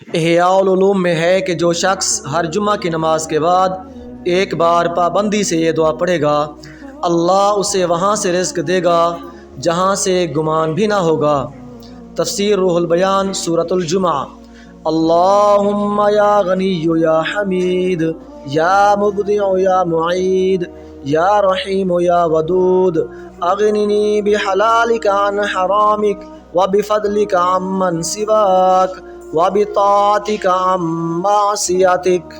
इहयाउल उलूम में है कि जो शख्स हर जुम्मा की नमाज के बाद एक बार पाबंदी से ये दुआ पढ़ेगा, अल्लाह उसे वहाँ से रिज़्क़ देगा जहाँ से गुमान भी ना होगा। तफ़सीर रूहुल बयान सूरतुल जुमा। अल्लाहुम्मा या गनिय्यु या हमीद या मुबदिउ या मुईद या रहीम या वदूद अगनिनी बिहलालिका अन हरामिक व बिफदलिका अम्मन सिवाक व बिताअतिका अम्मा मासियतिक।